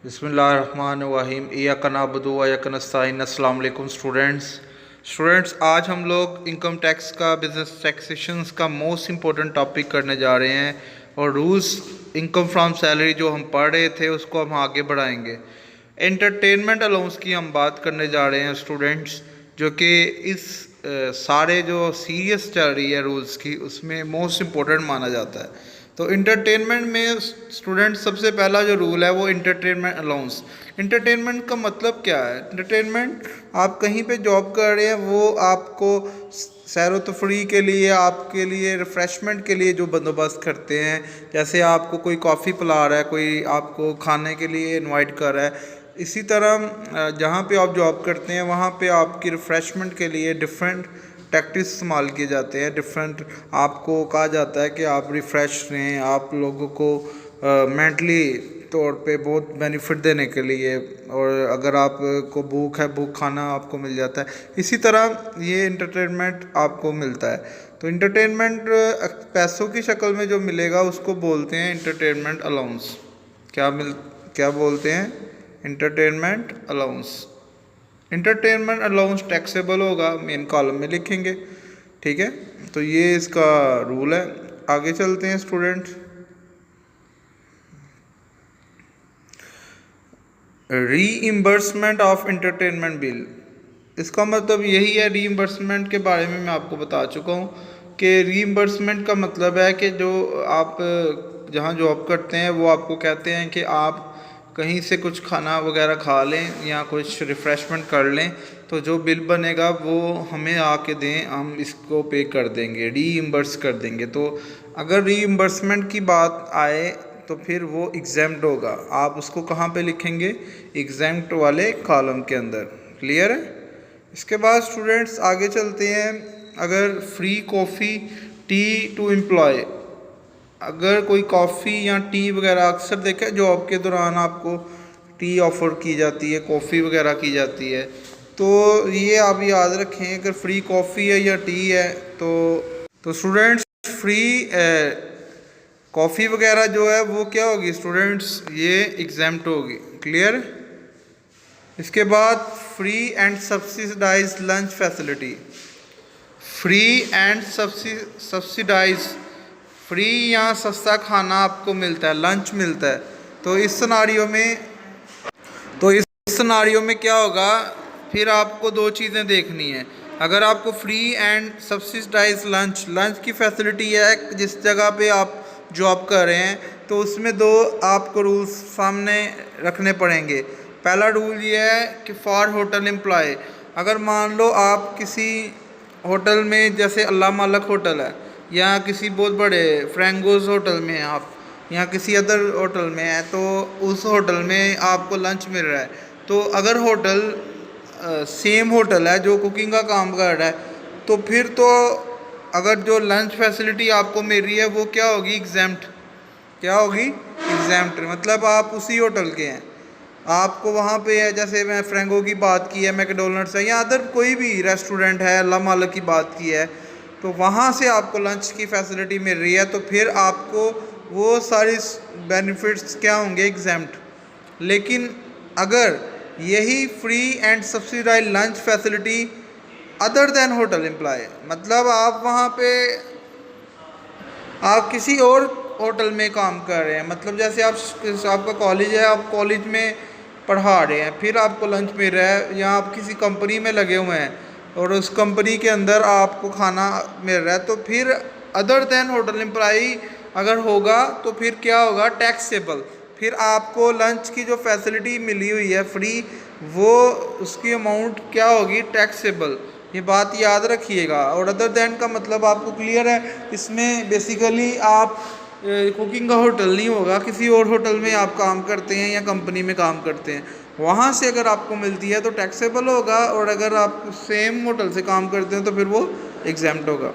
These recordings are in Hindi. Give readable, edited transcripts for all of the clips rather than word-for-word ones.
बिस्मिल्लाहिर्रहमानिर्रहीम इय्याक नअबुदु व इय्याक नस्तईन। अस्सलाम वालेकुम स्टूडेंट्स, आज हम लोग इनकम टैक्स का, बिजनेस टैक्सेशंस का मोस्ट इम्पोर्टेंट टॉपिक करने जा रहे हैं और रूल्स इनकम फ्रॉम सैलरी जो हम पढ़ रहे थे उसको हम आगे बढ़ाएंगे। एंटरटेनमेंट अलाउंस की हम बात करने जा रहे हैं स्टूडेंट्स, जो कि इस सारे जो सीरियस चल रही है रूल्स की उसमें मोस्ट इम्पोर्टेंट माना जाता है। तो इंटरटेनमेंट में स्टूडेंट सबसे पहला जो रूल है वो इंटरटेनमेंट अलाउंस। इंटरटेनमेंट का मतलब क्या है? इंटरटेनमेंट, आप कहीं पे जॉब कर रहे हैं, वो आपको सैर तफरी के लिए, आपके लिए रिफ़्रेशमेंट के लिए जो बंदोबस्त करते हैं, जैसे आपको कोई कॉफ़ी पिला रहा है, कोई आपको खाने के लिए इनवाइट कर रहा है, इसी तरह जहाँ पे आप जॉब करते हैं वहाँ पे आपकी रिफ़्रेशमेंट के लिए डिफरेंट टैक्टिक्स इस्तेमाल किए जाते हैं। डिफरेंट आपको कहा जाता है कि आप रिफ़्रेश रहें, आप लोगों को मेंटली तौर पे बहुत बेनिफिट देने के लिए, और अगर आपको भूख है, भूख खाना आपको मिल जाता है। इसी तरह ये इंटरटेनमेंट आपको मिलता है। तो इंटरटेनमेंट पैसों की शक्ल में जो मिलेगा उसको बोलते हैं इंटरटेनमेंट अलाउंस। क्या बोलते हैं? Entertainment allowance. Entertainment allowance taxable होगा, मेन कॉलम में लिखेंगे। ठीक है, तो ये इसका रूल है। आगे चलते हैं student. Reimbursement of entertainment bill, इसका मतलब यही है। रीइंबर्समेंट के बारे में मैं आपको बता चुका हूँ कि रीइंबर्समेंट का मतलब है कि जो आप जहाँ जॉब करते हैं वो आपको कहते हैं कि आप कहीं से कुछ खाना वगैरह खा लें या कुछ रिफ़्रेशमेंट कर लें, तो जो बिल बनेगा वो हमें आके दें, हम इसको पे कर देंगे, रीइंबर्स कर देंगे। तो अगर रीइंबर्समेंट की बात आए तो फिर वो एग्जेम्प्ट होगा। आप उसको कहाँ पे लिखेंगे? एग्जेम्प्ट वाले कॉलम के अंदर। क्लियर है? इसके बाद स्टूडेंट्स आगे चलते हैं। अगर free coffee tea to employ, अगर कोई कॉफ़ी या टी वगैरह, अक्सर देखा जॉब के दौरान आपको टी ऑफ़र की जाती है, कॉफ़ी वगैरह की जाती है, तो ये आप याद रखें, अगर फ्री कॉफ़ी है या टी है तो स्टूडेंट्स फ्री कॉफ़ी वगैरह जो है वो क्या होगी स्टूडेंट्स? ये एग्जेम्प्ट होगी। क्लियर? इसके बाद free and subsidise lunch facility. Free and subsidise, free या सस्ता खाना आपको मिलता है, लंच मिलता है। तो इस सिनारियो में क्या होगा? फिर आपको दो चीज़ें देखनी है। अगर आपको फ्री एंड सब्सिडाइज लंच की फैसिलिटी है जिस जगह पे आप जॉब कर रहे हैं, तो उसमें दो आपको रूल्स सामने रखने पड़ेंगे। पहला रूल ये है कि फॉर होटल एम्प्लॉय, अगर मान लो आप किसी होटल में, जैसे अल्लाह मालक होटल है, या किसी बहुत बड़े फ्रेंगोज होटल में आप, या किसी अदर होटल में है, तो उस होटल में आपको लंच मिल रहा है। तो अगर होटल सेम होटल है जो कुकिंग का काम कर रहा है, तो फिर तो अगर जो लंच फैसिलिटी आपको मिल रही है वो क्या होगी? एग्जेम्प्ट। क्या होगी? एग्जेम्प्ट। मतलब आप उसी होटल के हैं, आपको वहाँ पे है, जैसे मैं फ्रेंगो की बात की है, मैकडोनल्ड्स है, या अदर कोई भी रेस्टोरेंट है, अल्लाह मालक की बात की है, तो वहाँ से आपको लंच की फैसिलिटी मिल रही है, तो फिर आपको वो सारी बेनिफिट्स क्या होंगे? एग्जेम्प्ट। लेकिन अगर यही free and subsidise lunch facility other than hotel employ, मतलब आप वहाँ पे आप किसी और होटल में काम कर रहे हैं, मतलब जैसे आपका कॉलेज है, आप कॉलेज में पढ़ा रहे हैं, फिर आपको लंच मिल रहा है, या आप किसी कंपनी में लगे हुए हैं और उस कंपनी के अंदर आपको खाना मिल रहा है, तो फिर अदर देन होटल एम्प्लॉई अगर होगा तो फिर क्या होगा? टैक्सेबल। फिर आपको लंच की जो फैसिलिटी मिली हुई है फ्री, वो उसकी अमाउंट क्या होगी? टैक्सेबल। ये बात याद रखिएगा। और अदर देन का मतलब आपको क्लियर है? इसमें बेसिकली आप कुकिंग का होटल नहीं होगा, किसी और होटल में आप काम करते हैं या कंपनी में काम करते हैं, वहाँ से अगर आपको मिलती है तो टैक्सेबल होगा, और अगर आप सेम होटल से काम करते हैं तो फिर वो एग्जेम्प्ट होगा।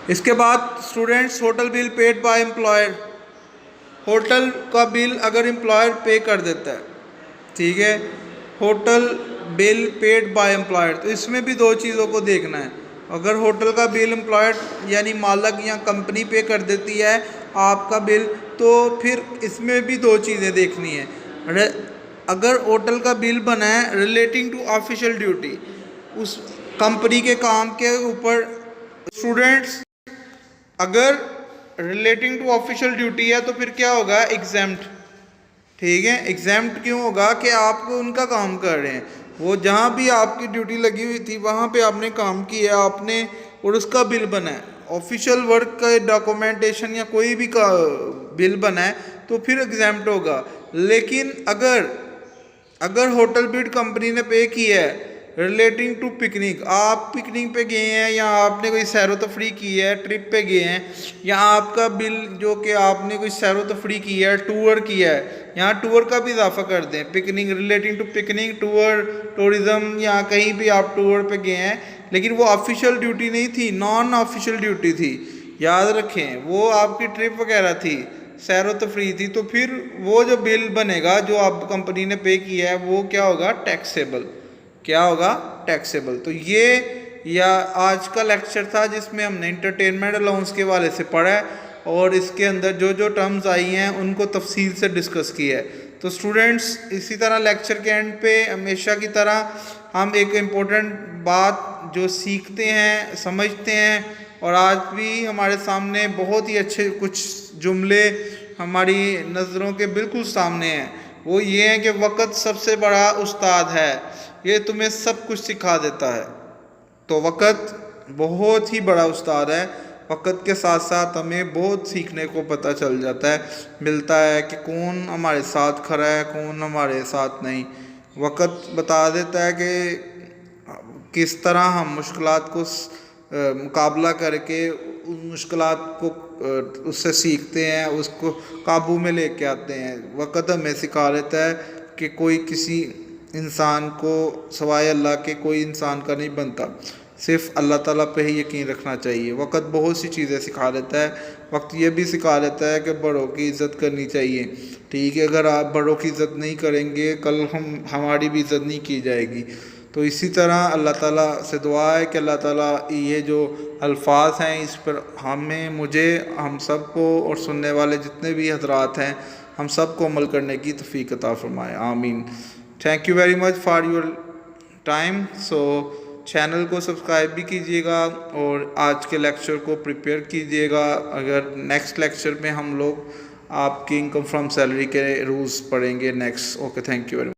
इसके बाद students hotel bill paid by employer, hotel का बिल अगर एम्प्लॉयर पे कर देता है, ठीक है, hotel bill paid by employer, तो इसमें भी दो चीज़ों को देखना है। अगर होटल का बिल एम्प्लॉयर यानी मालक या कंपनी पे कर देती है आपका बिल, तो फिर इसमें भी दो चीज़ें देखनी है। अगर होटल का बिल बना है रिलेटिंग टू ऑफिशियल ड्यूटी, उस कंपनी के काम के ऊपर। स्टूडेंट्स, अगर रिलेटिंग टू ऑफिशियल ड्यूटी है तो फिर क्या होगा? एग्जाम्प्ट। ठीक है, एग्जाम्प्ट क्यों होगा? कि आप उनका काम कर रहे हैं, वो जहाँ भी आपकी ड्यूटी लगी हुई थी वहाँ पे आपने काम किया आपने, और उसका बिल बना है, ऑफिशियल वर्क का डॉक्यूमेंटेशन या कोई भी का बिल बना है तो फिर एग्जाम्प्ट होगा। लेकिन अगर होटल बिल कंपनी ने पे किया है रिलेटिंग टू पिकनिक, आप पिकनिक पे गए हैं या आपने कोई सैरो तफरी की है, ट्रिप पे गए हैं, या आपका बिल जो कि आपने कोई सैरो तफरी की है, टूर किया है, यहाँ टूर का भी इजाफा कर दें, picnic relating to picnic, tour, tourism, या कहीं भी आप टूर पे गए हैं, लेकिन वो ऑफिशियल ड्यूटी नहीं थी, नॉन ऑफिशियल ड्यूटी थी, याद रखें, वो आपकी ट्रिप वगैरह थी, सैरो तफरी थी, तो फिर वो जो बिल बनेगा जो आप कंपनी ने पे किया है वो क्या होगा? टैक्सेबल। क्या होगा? टैक्सेबल। तो ये या आज का लेक्चर था जिसमें हमने इंटरटेनमेंट अलाउंस के वाले से पढ़ा है और इसके अंदर जो जो टर्म्स आई हैं उनको तफसील से डिस्कस किया है। तो स्टूडेंट्स, इसी तरह लेक्चर के एंड पे हमेशा की तरह हम एक इम्पोर्टेंट बात जो सीखते हैं, समझते हैं, और आज भी हमारे सामने बहुत ही अच्छे कुछ जुमले हमारी नज़रों के बिल्कुल सामने हैं, वो ये है कि वक़्त सबसे बड़ा उस्ताद है, ये तुम्हें सब कुछ सिखा देता है। तो वक़्त बहुत ही बड़ा उस्ताद है, वक़्त के साथ साथ हमें बहुत सीखने को पता चल जाता है, मिलता है कि कौन हमारे साथ खड़ा है, कौन हमारे साथ नहीं। वक़्त बता देता है कि किस तरह हम मुश्किलात को मुकाबला करके उन मुश्किलात को उससे सीखते हैं, उसको काबू में लेके आते हैं। वक़्त हमें सिखा देता है कि कोई किसी इंसान को सवाए अल्लाह के कोई इंसान का नहीं बनता, सिर्फ अल्लाह ताला पे ही यकीन रखना चाहिए। वक़्त बहुत सी चीज़ें सिखा देता है। वक्त ये भी सिखा देता है कि बड़ों की इज़्ज़त करनी चाहिए। ठीक है, अगर आप बड़ों की इज़्ज़त नहीं करेंगे कल हमारी भी इज़्ज़त नहीं की जाएगी। तो इसी तरह अल्लाह ताला से दुआ है कि अल्लाह ताला ये जो अल्फाज हैं इस पर हमें, मुझे, हम सब को और सुनने वाले जितने भी हजरात हैं हम सब को अमल करने की तौफीक अता फरमाए। आमीन। Thank you very much for your time. So channel को सब्सक्राइब भी कीजिएगा और आज के लेक्चर को प्रिपेयर कीजिएगा। अगर नेक्स्ट लेक्चर में हम लोग आपकी इनकम फ्रॉम सैलरी के रूल्स पढ़ेंगे next. Okay, thank you very much.